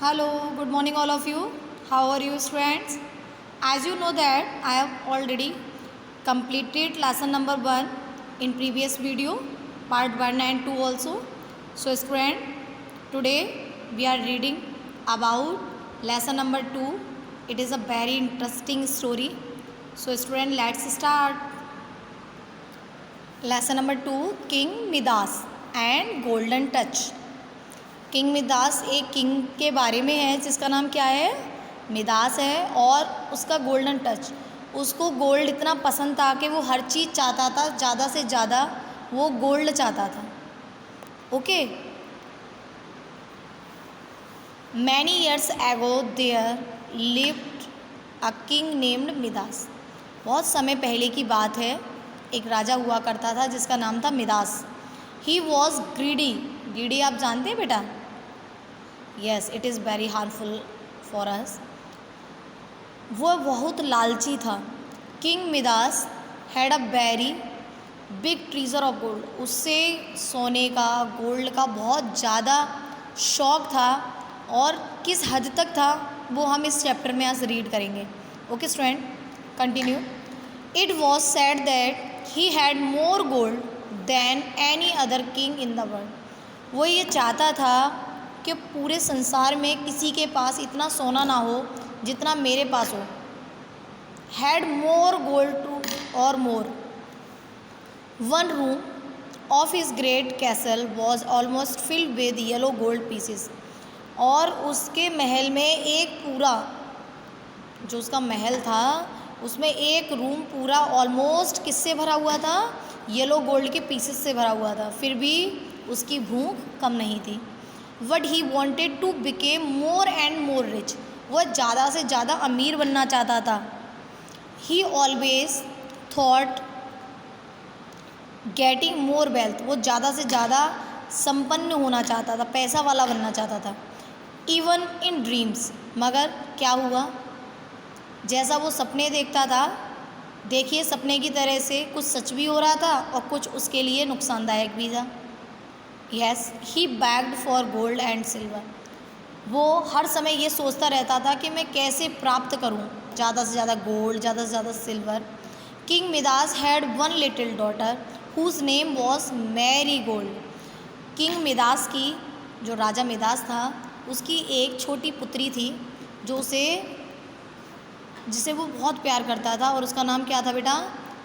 Hello, good morning all of you. How are you students? As you know that I have already completed lesson number 1 in previous video, part 1 and 2 also. So student, today we are reading about lesson number 2. It is a very interesting story. So student, let's start. Lesson number 2, King Midas and Golden Touch. King Midas एक king के बारे में है जिसका नाम क्या है, Midas है, और उसका गोल्डन टच, उसको गोल्ड इतना पसंद था कि वो हर चीज़ चाहता था, ज़्यादा से ज़्यादा वो गोल्ड चाहता था. Okay. Many years ago there lived a king named Midas. बहुत समय पहले की बात है, एक राजा हुआ करता था जिसका नाम था Midas. He was greedy. Greedy आप जानते हैं बेटा? Yes, it is very harmful for us. वो बहुत लालची था. King Midas had a very big treasure of gold. उससे सोने का, गोल्ड का बहुत ज़्यादा शौक था, और किस हद तक था वो हम इस चैप्टर में आज रीड करेंगे. Okay student, continue. It was said that he had more gold than any other king in the world. वो ये चाहता था कि पूरे संसार में किसी के पास इतना सोना ना हो जितना मेरे पास हो. हैड मोर गोल्ड टू और more. One room of his great castle was almost filled with yellow gold pieces. और उसके महल में एक पूरा, जो उसका महल था उसमें एक रूम पूरा ऑलमोस्ट किससे भरा हुआ था, येलो गोल्ड के पीसेस से भरा हुआ था. फिर भी उसकी भूख कम नहीं थी. But he wanted to become more and more rich. वह ज़्यादा से ज़्यादा अमीर बनना चाहता था. He always thought getting more wealth. वो ज़्यादा से ज़्यादा संपन्न होना चाहता था, पैसा वाला बनना चाहता था. Even in dreams. मगर क्या हुआ, जैसा वो सपने देखता था, देखिए सपने की तरह से कुछ सच भी हो रहा था और कुछ उसके लिए नुकसानदायक भी था. Yes, he bagged for gold and silver. वो हर समय ये सोचता रहता था कि मैं कैसे प्राप्त करूं ज़्यादा से ज़्यादा गोल्ड, ज़्यादा से ज़्यादा silver. King Midas had one little daughter whose name was Marigold. King Midas की, जो राजा मिदास था, उसकी एक छोटी पुत्री थी जिसे वो बहुत प्यार करता था, और उसका नाम क्या था बेटा,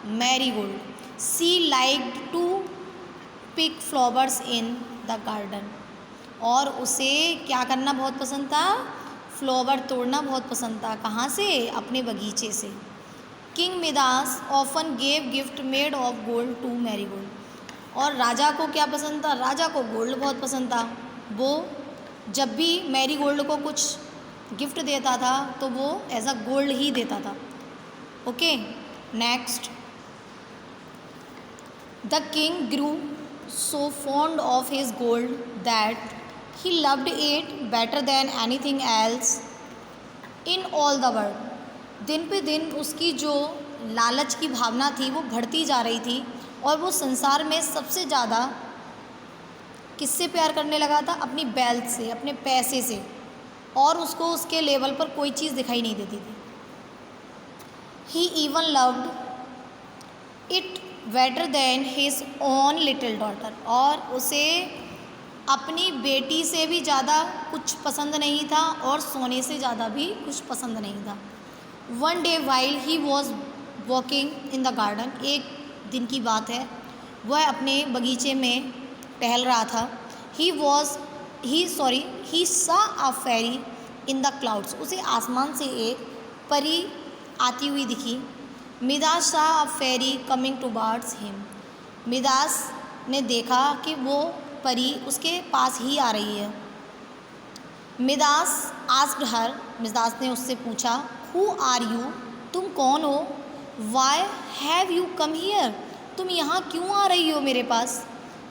Marigold. She liked to pick flowers in the garden. और उसे क्या करना बहुत पसंद था, फ्लावर तोड़ना बहुत पसंद था. कहाँ से, अपने बगीचे से. King Midas often gave gift made of gold to Marigold. और राजा को क्या पसंद था, राजा को गोल्ड बहुत पसंद था. वो जब भी मैरी गोल्ड को कुछ गिफ्ट देता था तो वो एज अ गोल्ड ही देता था. Okay, next. The king grew so fond of his gold that he loved it better than anything else in all the world. दिन पे दिन उसकी जो लालच की भावना थी वो बढ़ती जा रही थी, और वो संसार में सबसे ज़्यादा किससे प्यार करने लगा था, अपनी वेल्थ से, अपने पैसे से. और उसको उसके लेवल पर कोई चीज़ दिखाई नहीं देती थी. He even loved it better than his own little daughter. और उसे अपनी बेटी से भी ज़्यादा कुछ पसंद नहीं था, और सोने से ज़्यादा भी कुछ पसंद नहीं था. One day while he was walking in the garden. एक दिन की बात है, वह अपने बगीचे में टहल रहा था. He saw a fairy in the clouds. उसे आसमान से एक परी आती हुई दिखी. Midas saw a fairy coming towards him. Midas ने देखा कि वो परी उसके पास ही आ रही है. Midas asked her. मिदास ने उससे पूछा, हु आर यू. तुम कौन हो. Why have you come here. तुम यहाँ क्यों आ रही हो मेरे पास.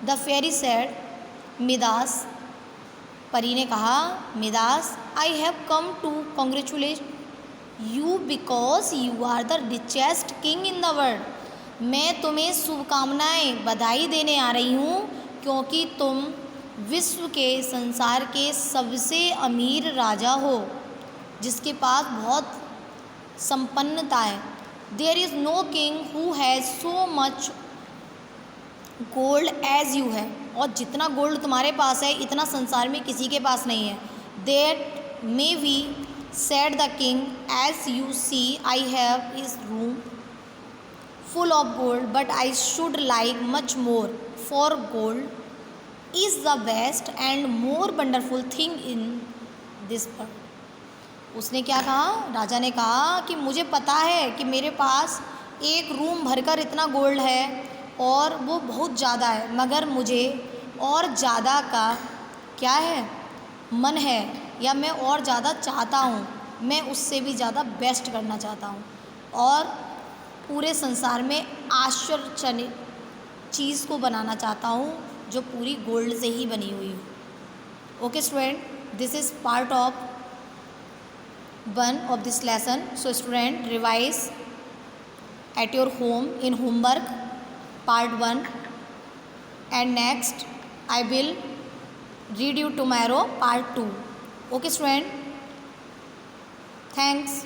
The fairy said. मिदास, परी ने कहा, Midas, I have come to congratulate you because you are the richest king in the world. मैं तुम्हें शुभकामनाएँ, बधाई देने आ रही हूँ क्योंकि तुम विश्व के संसार के सबसे अमीर राजा हो, जिसके पास बहुत संपन्नता है। There is no king who has so much gold as you है, और जितना गोल्ड तुम्हारे पास है इतना संसार में किसी के पास नहीं है। That may we said the king, as you see I have his room full of gold, but I should like much more, for gold is the best and more wonderful thing in this world. उसने क्या कहा, राजा ने कहा कि मुझे पता है कि मेरे पास एक रूम भरकर इतना गोल्ड है और वो बहुत ज़्यादा है, मगर मुझे और ज़्यादा का क्या है, मन है, या मैं और ज़्यादा चाहता हूँ, मैं उससे भी ज़्यादा बेस्ट करना चाहता हूँ और पूरे संसार में आश्चर्यजनक चीज़ को बनाना चाहता हूँ जो पूरी गोल्ड से ही बनी हुई हो। Okay student, this is part of 1 of this lesson. So student, revise at your home in homework part 1, and next I will read you tomorrow part 2. Okay student, thanks.